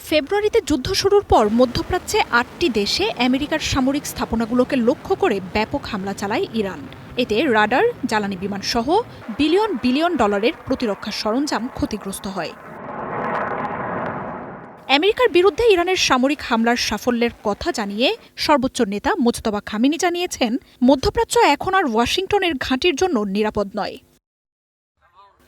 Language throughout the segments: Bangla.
ফেব্রুয়ারিতে যুদ্ধ শুরুর পর মধ্যপ্রাচ্যে ৮টি দেশে আমেরিকার সামরিক স্থাপনাগুলোকে লক্ষ্য করে ব্যাপক হামলা চালায় ইরান। এতে রাডার, জ্বালানি বিমান সহ বিলিয়ন বিলিয়ন ডলারের প্রতিরক্ষা সরঞ্জাম ক্ষতিগ্রস্ত হয়। আমেরিকার বিরুদ্ধে ইরানের সামরিক হামলার সাফল্যের কথা জানিয়ে সর্বোচ্চ নেতা মুজতবা খামেনি জানিয়েছেন, মধ্যপ্রাচ্য এখন আর ওয়াশিংটনের ঘাঁটির জন্য নিরাপদ নয়।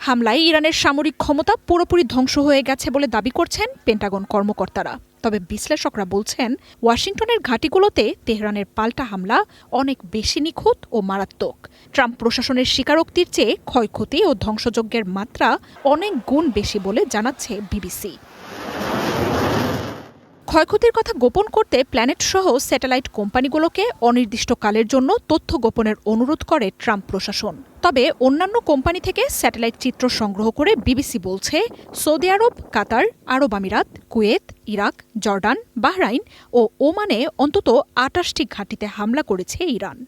হামলায় ইরানের সামরিক ক্ষমতা পুরোপুরি ধ্বংস হয়ে গেছে বলে দাবি করছেন পেন্টাগন কর্মকর্তারা। তবে বিশ্লেষকরা বলছেন, ওয়াশিংটনের ঘাঁটিগুলোতে তেহরানের পাল্টা হামলা অনেক বেশি নিখুঁত ও মারাত্মক। ট্রাম্প প্রশাসনের স্বীকারোক্তির চেয়ে ক্ষয়ক্ষতি ও ধ্বংসযজ্ঞের মাত্রা অনেক গুণ বেশি বলে জানাচ্ছে বিবিসি। ক্ষয়ক্ষতির কথা গোপন করতে প্ল্যানেট সহ স্যাটেলাইট কোম্পানিগুলোকে অনির্দিষ্টকালের জন্য তথ্য গোপনের অনুরোধ করে ট্রাম্প প্রশাসন। তবে অন্যান্য কোম্পানি থেকে স্যাটেলাইট চিত্র সংগ্রহ করে বিবিসি বলছে, সৌদি আরব, কাতার, আরব আমিরাত, কুয়েত, ইরাক, জর্ডান, বাহরাইন ও ওমানে অন্তত ২৮টি ঘাঁটিতে হামলা করেছে ইরান।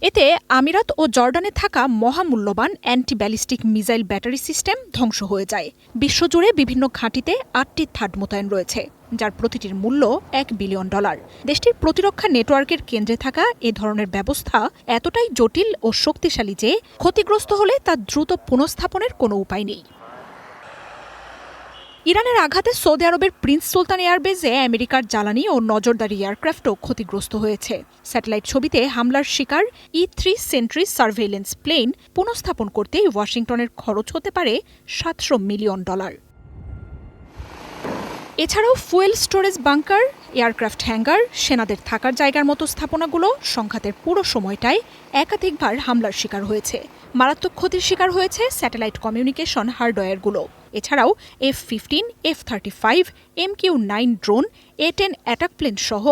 এতে আমিরাত ও জর্ডানে থাকা মহামূল্যবান anti ballistic missile battery system ধ্বংস হয়ে যায়। বিশ্বজুড়ে বিভিন্ন ঘাঁটিতে ৮টি থার্ড মোতায়েন রয়েছে, যার প্রতিটির মূল্য $১ বিলিয়ন। দেশটির প্রতিরক্ষা নেটওয়ার্কের কেন্দ্রে থাকা এ ধরনের ব্যবস্থা এতটাই জটিল ও শক্তিশালী যে ক্ষতিগ্রস্ত হলে তা দ্রুত পুনঃস্থাপনের কোনো উপায় নেই। ইরানের আঘাতে সৌদি আরবের প্রিন্স সুলতান এয়ারবেজে আমেরিকার জ্বালানি ও নজরদারি এয়ারক্রাফটও ক্ষতিগ্রস্ত হয়েছে। স্যাটেলাইট ছবিতে হামলার শিকার E-3 সেন্ট্রি সার্ভেইলেন্স প্লেন পুনঃস্থাপন করতে ওয়াশিংটনের খরচ হতে পারে $৭০০ মিলিয়ন। এছাড়াও fuel storage bunker, aircraft hanger, সেনাদের থাকার জায়গার মতো স্থাপনাগুলো সংঘাতের পুরো সময়টায় একাধিকবার হামলার শিকার হয়েছে। মারাত্মক ক্ষতির শিকার হয়েছে স্যাটেলাইট কমিউনিকেশন হার্ডওয়্যারগুলো। এছাড়াও F-15, F-35, MQ-9 drone, A-10 attack plane সহ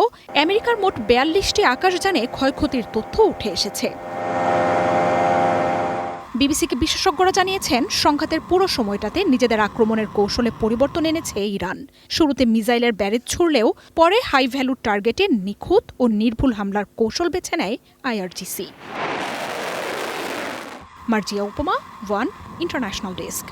আমেরিকার মোট ৪২টি আকাশযানে ক্ষয়ক্ষতির তথ্য উঠে এসেছে। বিবিসিকে বিশেষজ্ঞরা জানিয়েছেন, সংঘাতের পুরো সময়টাতে নিজেদের আক্রমণের কৌশলে পরিবর্তন এনেছে ইরান। শুরুতে মিসাইলের ব্যারেজ ছুড়লেও পরে হাই ভ্যালু টার্গেটে নিখুঁত ও নির্ভুল হামলার কৌশল বেছে নেয় IRGC। মার্জিয়া উপমা, ওয়ান ইন্টারন্যাশনাল ডেস্ক।